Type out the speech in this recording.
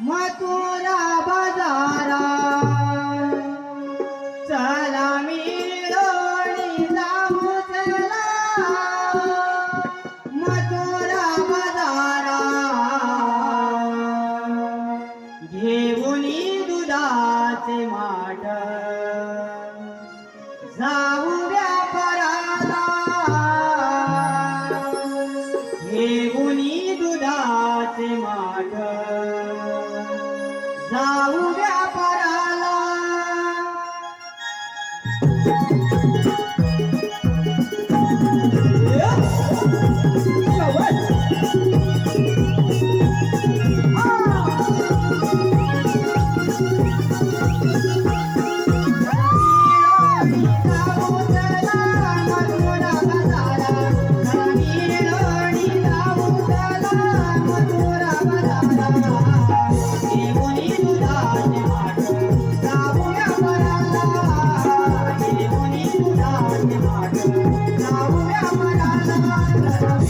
मथुरा बाजारा चला मिळून जाऊ चला मथुरा बाजारा घेऊन दुधाचे माठ जाऊ व्यापाराला घेऊन दुधाचे माठ जाऊ व्यापाराला जाऊ व्यापाराला